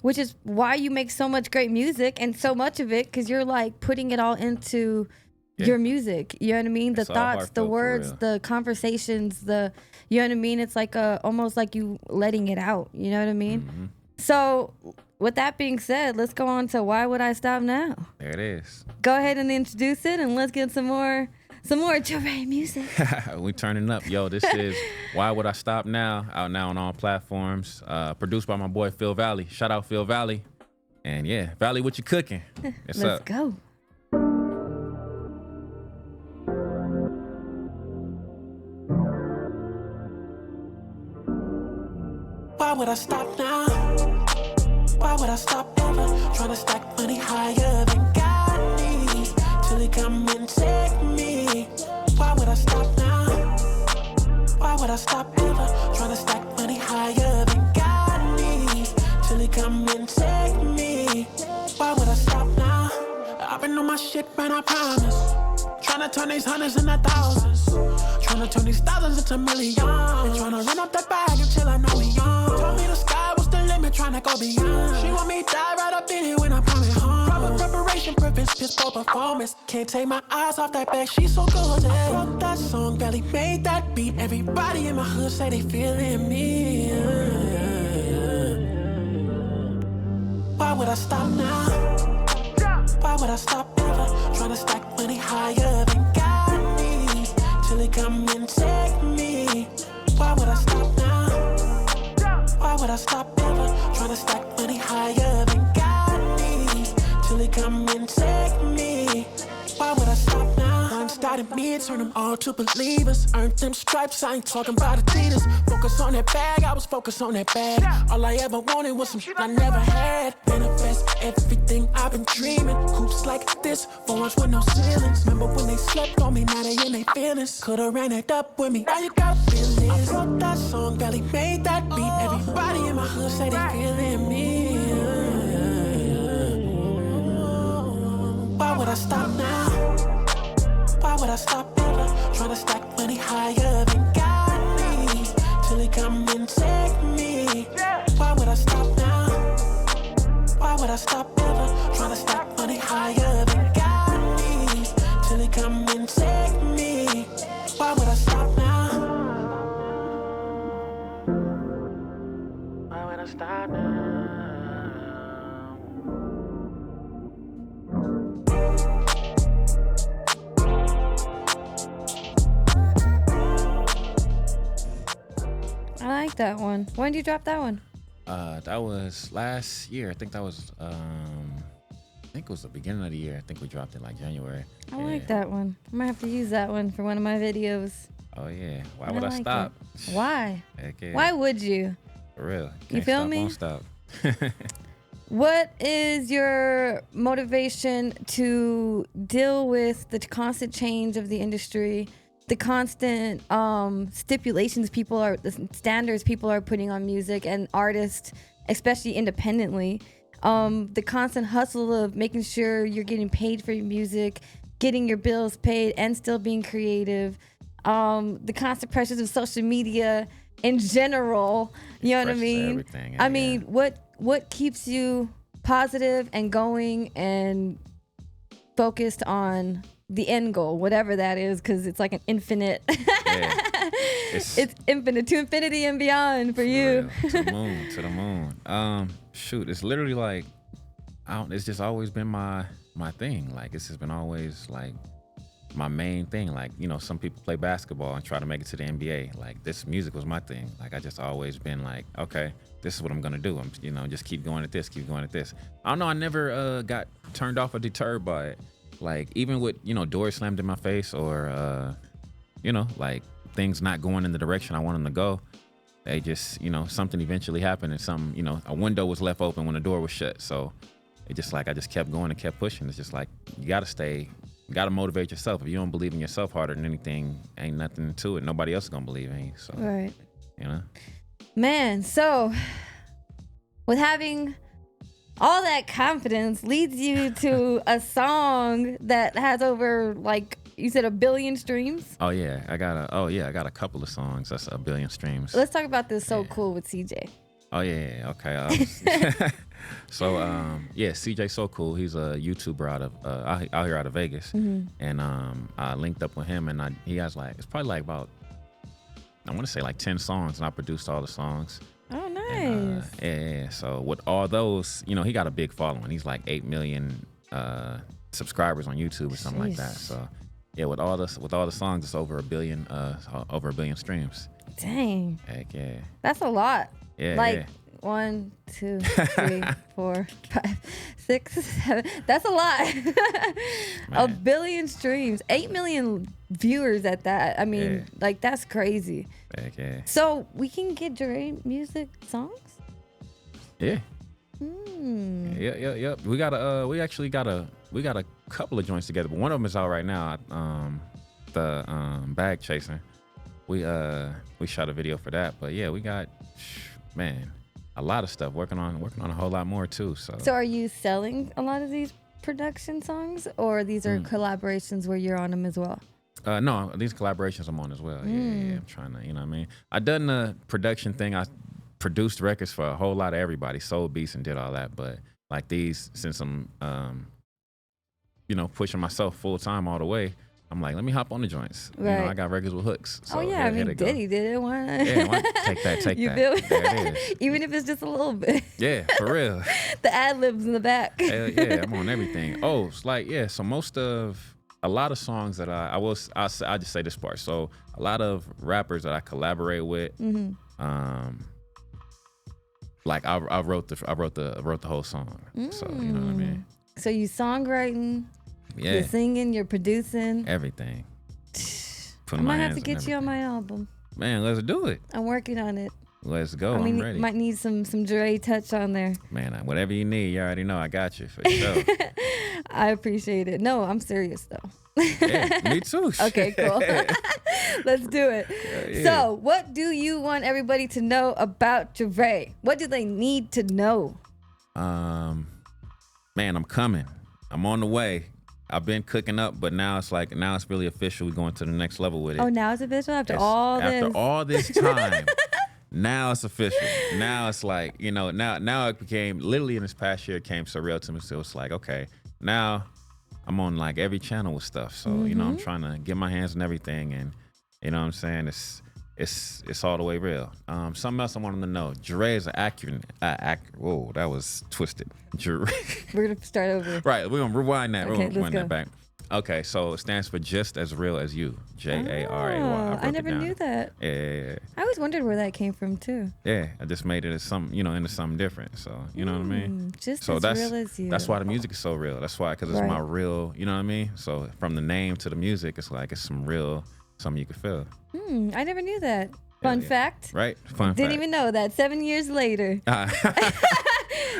Which is why you make so much great music and so much of it, because you're like putting it all into your music. You know what I mean? The thoughts, the words, the conversations, you know what I mean? It's like almost like you letting it out. You know what I mean? So with that being said, let's go on to Why Would I Stop Now? There it is. Go ahead and introduce it and let's get some more Jaray music. We turning up. Yo, this is Why Would I Stop Now? Out now on all platforms. Produced by my boy Phil Valley. Shout out Phil Valley. And yeah, Valley, what you cooking? Let's go. Why would I stop now? Why would I stop ever? Trying to stack money higher than God needs till He come and take me. Why would I stop now? Why would I stop ever? Trying to stack money higher than God needs till He come and take me. Why would I stop now? I've been on my shit, man, I promise. Tryna turn these hundreds into thousands. Tryna turn these thousands into millions. Tryna run up that bag until I know we young. Told me the sky was the limit, tryna go beyond. She want me to die right up in it when I'm coming home. Proper preparation prevents piss poor performance. Can't take my eyes off that bag, she's so gorgeous. Wrote that song, barely made that beat. Everybody in my hood say they feeling me. Why would I stop now? Why would I stop ever? Tryna stack money higher than God needs till He come and take me. Why would I stop now? Why would I stop ever? Tryna stack money higher than God needs till He come and take me. Why would I stop now? One started me, turn them all to believers. Earned them stripes, I ain't talking about Adidas. Focus on that bag, I was focused on that bag. All I ever wanted was some shit I never had. Manifest everything I've been dreaming. Hoops like this, phones with no ceilings. Remember when they slept on me, now they in their feelings. Could've ran it up with me, now you got feelings. I wrote that song, barely made that beat. Everybody in my hood say they feeling me. Why would I stop now? Why would I stop ever? Tryna stack money higher than God needs till He come and take me. Why would I stop now? Why would I stop ever? Tryna stack money higher than God needs till He come and take me. I like that one. When did you drop that one? That was last year. I think that was I think it was the beginning of the year. I think we dropped it like January. I like that one. I might have to use that one for one of my videos. Oh yeah. Why would I stop? Why? Heck yeah. Why would you? For real. You feel stop, me? Won't stop. What is your motivation to deal with the constant change of the industry, the constant stipulations the standards people are putting on music and artists, especially independently, the constant hustle of making sure you're getting paid for your music, getting your bills paid and still being creative, the constant pressures of social media in general, you know what I mean? Everything. I mean, what keeps you positive and going and focused on the end goal, whatever that is, because it's like an infinite. It's infinite to infinity and beyond for you. Real. To the moon. Shoot, it's literally like, it's just always been my thing. Like, it's just been always like my main thing. Like, you know, some people play basketball and try to make it to the NBA. Like, this music was my thing. Like, I just always been like, okay, this is what I'm gonna do. I'm, you know, just keep going at this. I don't know. I never got turned off or deterred by it. Like, even with, you know, doors slammed in my face or, you know, like things not going in the direction I want them to go. They just, you know, something eventually happened and you know, a window was left open when the door was shut. So it just like, I just kept going and kept pushing. It's just like, you gotta motivate yourself. If you don't believe in yourself harder than anything, ain't nothing to it. Nobody else is gonna believe in you. So, right. You know? Man, so with having all that confidence leads you to a song that has over, like you said, 1 billion streams. Oh yeah, I got a couple of songs that's 1 billion streams. Let's talk about this. So cool with CJ. Oh yeah, okay. So CJ So Cool. He's a YouTuber out here out of Vegas, and I linked up with him, and he has it's probably like about, I want to say like 10 songs, and I produced all the songs. Oh, nice. And, yeah. So with all those, you know, he got a big following. He's like 8 million subscribers on YouTube or something like that. So yeah, with all the songs, it's over 1 billion, over 1 billion streams. Dang. Heck yeah. That's a lot. Yeah. Like yeah. 1, 2, 3, 4, 5, 6, 7. That's a lot. 1 billion streams, 8 million viewers at that. I mean, like, that's crazy. Heck yeah. So we can get Jaray music songs? Yeah. Yep. We got a couple of joints together, but one of them is out right now. The Bag Chasing. We shot a video for that, but yeah, we got a lot of stuff working on a whole lot more too. So are you selling a lot of these production songs, or these are collaborations where you're on them as well? No, these collaborations I'm on as well. Yeah, I'm trying to, you know what I mean? I done the production thing. I produced records for a whole lot of everybody, sold beats and did all that. But like these, since I'm, you know, pushing myself full time all the way, I'm like, let me hop on the joints. Right. You know, I got records with hooks. So I mean, Diddy did it. Why not? Yeah, take that. You There feel it is. Even if it's just a little bit. Yeah, for real. The ad-libs in the back. Hell yeah, I'm on everything. Oh, it's like, so a lot of songs that I'll just say this part. So a lot of rappers that I collaborate with, like I wrote the whole song. So you know what I mean. So you songwriting, Yeah. you're singing, you're producing. Everything. I might have to get you on my album. Man, let's do it. I'm working on it. Let's go. I'm ready. Might need some Jaray touch on there. Man, whatever you need, you already know I got you for sure. I appreciate it. No, I'm serious though. Yeah, me too. Okay, cool. Let's do it. Yeah. So, what do you want everybody to know about Jaray? What do they need to know? Man, I'm coming. I'm on the way. I've been cooking up, but now it's really official. We're going to the next level with it. Oh, now it's official after all this time. Now it's official. Now it's like, you know, now it became, literally in this past year, it came surreal to me. So it's like, okay, now I'm on like every channel with stuff. So, you know, I'm trying to get my hands on everything, and you know what I'm saying? it's all the way real. Something else I wanted to know. Jaray is an acronym. Whoa, that was twisted. Jaray. We're gonna start over. Right, we're gonna rewind that. Okay, We're gonna rewind let's that back. Okay, so it stands for just as real as you. Jaray. I never knew that. Yeah. I always wondered where that came from too. Yeah, I just made it as into something different. So you know what I mean. Just so as real as you. That's why the music is so real. That's why, because it's my real. You know what I mean. So from the name to the music, it's like it's some real something you can feel. I never knew that. Fun fact. Right. Fun Didn't fact. even know that. 7 years later. That's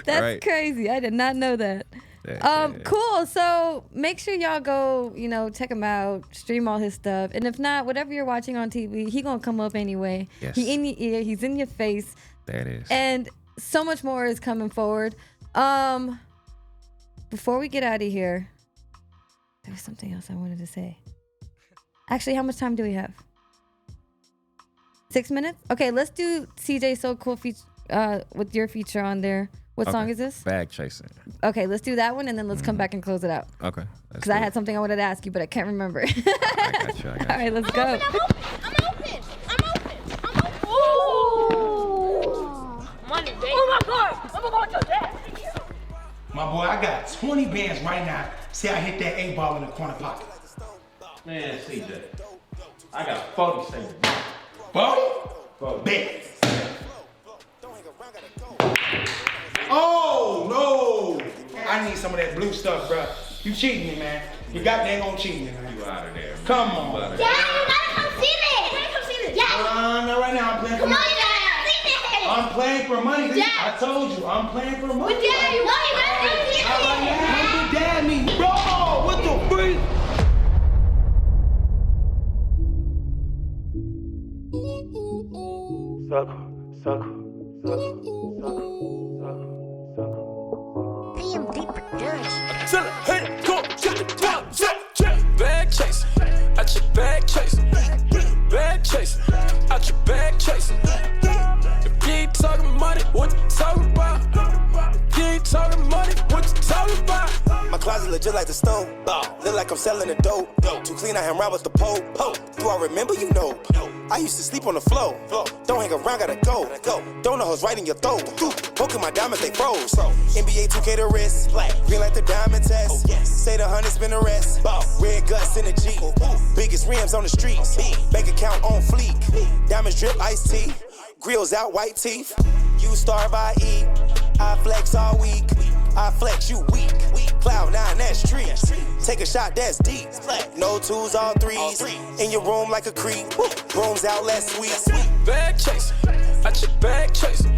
right. crazy. I did not know that. Cool. So make sure y'all go, check him out, stream all his stuff. And if not, whatever you're watching on TV, he gonna come up anyway. Yes. He in your ear, he's in your face. That is. And so much more is coming forward. Before we get out of here, there was something else I wanted to say. Actually, how much time do we have? 6 minutes? Okay, let's do CJ So Cool with your feature on there. What song is this? Bag Chasing. Okay, let's do that one, and then let's come back and close it out. Okay. Because I had something I wanted to ask you, but I can't remember. I got you. All right, let's go. I'm open. Ooh. Money, baby. Oh, my God. I'm going to that. My boy, I got 20 bands right now. Say I hit that 8-ball in the corner pocket. Man, CJ, I got 40 cents. 40? Bet. Oh, no. I need some of that blue stuff, bro. You cheating me, man. You got dang on cheating me, man. You out of there, man. Come on. Dad, you gotta come see this. You gotta come see this. Yeah. Not right now. I'm playing for Come on, money. you gotta see this. I'm playing for money. Dad. I told you, I'm playing for money. But Dad, you gotta come see How about this. that? What did dad mean? Bro, what the freak? Bag chasing, out your bag chasing, bag chasing, out your bag chasing. If you ain't talking money, what you talking about? If you ain't talking money, what you talking about? My closet look just like the stove. Look like I'm selling the dope. Too clean, I hang around with the pole. Do I remember? You know. I used to sleep on the floor. Don't hang around, gotta go. Don't know who's right in your throat. Poking my diamonds, they froze. NBA 2K the wrist. Green like the diamond test. Say the hundred's been a rest. Red guts in the Jeep. Biggest rims on the streets. Bank account on fleek. Diamonds drip iced tea. Grills out, white teeth. You starve, I eat. I flex all week. I flex, you weak. Cloud 9, that's streets. Take a shot, that's deep. No twos, all threes. In your room like a creep. Rooms out, less sweet. Bag chasing, out your bag chasing,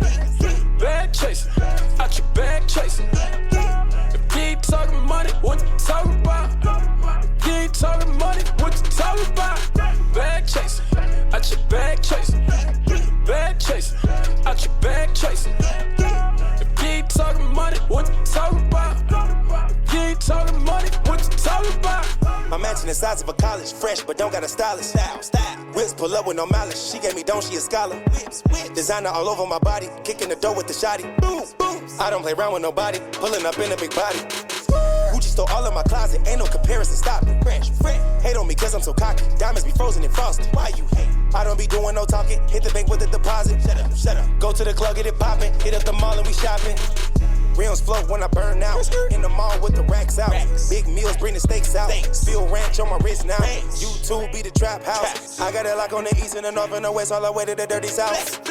bag chasing, out your bag chasing. If you ain't talking money, what you talking about? If you ain't talking money, what you talking about? Bag chasing, out your bag chasing, bag chasing, out your bag chasing. If you ain't talking money, what you talking about? If you ain't talking money, what you talking about? My mansion the size of a college, fresh but don't got a stylist. Style. Whips pull up with no malice. She gave me don't, she a scholar. Whips. Designer all over my body, kicking the door with the shotty. Boom. I don't play around with nobody, pulling up in a big body. Gucci stole all of my closet, ain't no comparison, stop it. Fresh. Hate on me cause I'm so cocky, diamonds be frozen and frosted. Why you hate? I don't be doing no talking, hit the bank with a deposit. Shut up. Go to the club, get it poppin', hit up the mall and we shopping. Rims float when I burn out. In the mall with the racks out. Big meals bring the steaks out. Spill ranch on my wrist now. YouTube be the trap house. I got it lock on the east and the north and the west, all the way to the dirty south.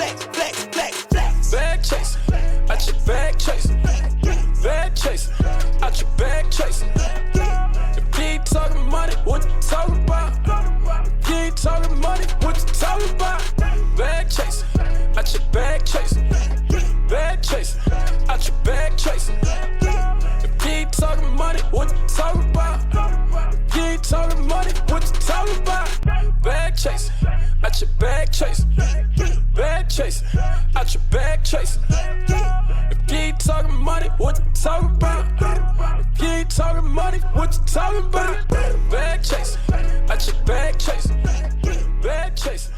Bag chasing, out your bag chasing, bag chasing, out your bag chasing. If you ain't talking money, what you talking about? If you ain't talking money, what you talking about? Bag chasing, out your bag chasing, bag chasing, out your bag chasing. If you ain't talking money, what you talking about? If you ain't talking money, what you talking about? Bag chasing, out your bag chasing, bag chasing, out your bag chasing. If you ain't talking money, what you talking about? If you ain't talking money, what you talking about? Bag chasing, out your bag chasing, bag chasing,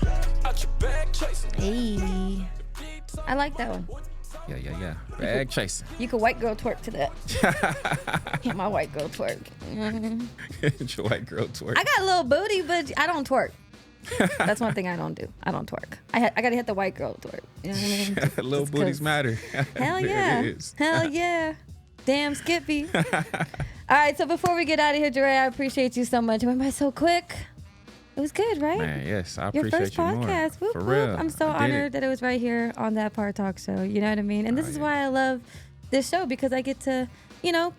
out your bag chasing. Hey, I like that one. Yeah. Bag chasing. You could white girl twerk to that. Yeah, my white girl twerk. Your white girl twerk. I got a little booty, but I don't twerk. That's one thing I don't do. I don't twerk. I gotta hit the white girl twerk. You know what I mean? Little booties matter. Hell There yeah. it is. Hell yeah. Damn Skippy. All right, so before we get out of here, Jaray, I appreciate you so much. Went by so quick. It was good, right? Man, yes, I Your appreciate first you podcast. more. Whoop, For whoop. real. I'm so I did honored it. that it was right here on That Part Talk Show. You know what I mean? And this is why I love this show, because I get to,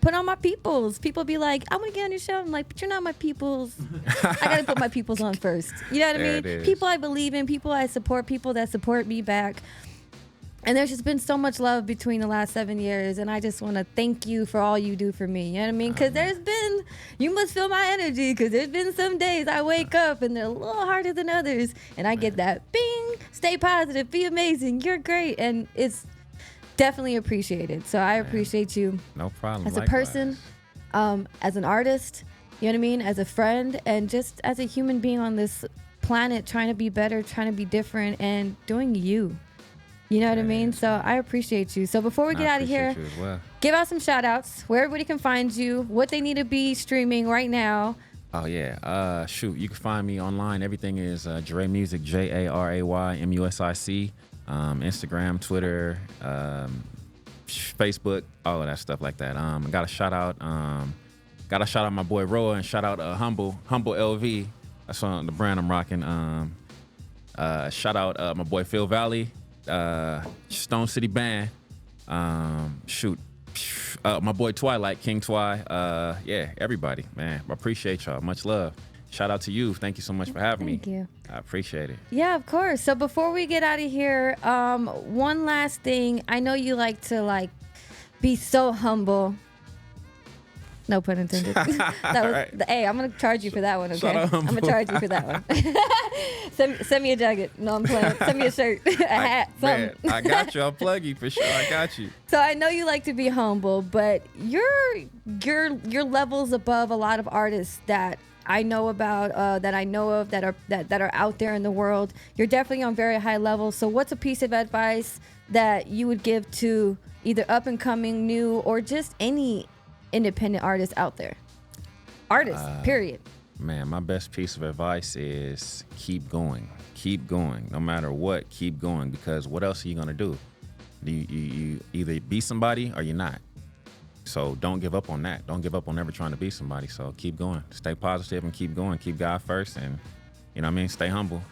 put on my peoples. People be like, I want to get on your show. I'm like, but you're not my peoples. I got to put my peoples on first. You know what I There mean? it is. People I believe in, people I support, people that support me back. And there's just been so much love between the last 7 years. And I just want to thank you for all you do for me. You know what I mean? Because you must feel my energy, because there's been some days I wake up and they're a little harder than others. And I get that bing, stay positive, be amazing, you're great. And it's definitely appreciated. So I appreciate you No problem. as a Likewise. person, as an artist, you know what I mean? As a friend, and just as a human being on this planet, trying to be better, trying to be different, and doing you. You know what I mean? So I appreciate you. So before we get out of here, You as well. give out some shout outs, where everybody can find you, what they need to be streaming right now. Oh yeah. You can find me online. Everything is Jaray Music, JARAYMUSIC. Instagram, Twitter, Facebook, all of that stuff like that. I got a shout out. Got to shout out my boy Roa, and shout out Humble LV. That's on the brand I'm rocking. Shout out my boy Phil Valley, Stone City Band. My boy Twilight, King Twy. Everybody, man. I appreciate y'all. Much love. Shout out to you. Thank you so much for having me. Thank you. I appreciate it. Yeah, of course. So before we get out of here, one last thing. I know you like to be so humble. No pun intended. Hey, I'm gonna charge you for that one. Okay, Shout out I'm gonna charge you for that one. send me a jacket. No, I'm playing. Send me a shirt, a hat, something. Man, I got you. I'll plug you for sure. I got you. So I know you like to be humble, but your levels above a lot of artists that I know about, that I know of, that are out there in the world. You're definitely on very high levels. So what's a piece of advice that you would give to either up and coming, new, or just any independent artist out there? Artists, period. Man, my best piece of advice is keep going. Keep going. No matter what, keep going, because what else are you gonna do? You either be somebody or you're not. So don't give up on that. Don't give up on ever trying to be somebody. So keep going. Stay positive and keep going. Keep God first, and stay humble.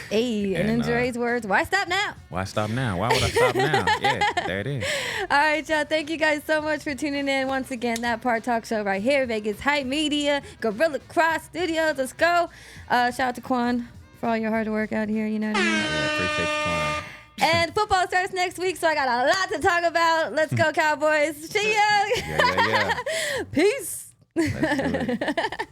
Hey, and in And, Jaray's words, why stop now? Why stop now? Why would I stop now? Yeah, there it is. All right, y'all. Thank you guys so much for tuning in once again. That Part Talk Show right here, Vegas Hype Media, Gorilla Cross Studios. Let's go. Shout out to Quan for all your hard work out here. You know what I mean? Yeah, appreciate you, Quan. And football starts next week, so I got a lot to talk about. Let's go, Cowboys. See ya. Yeah. Peace. Let's do it.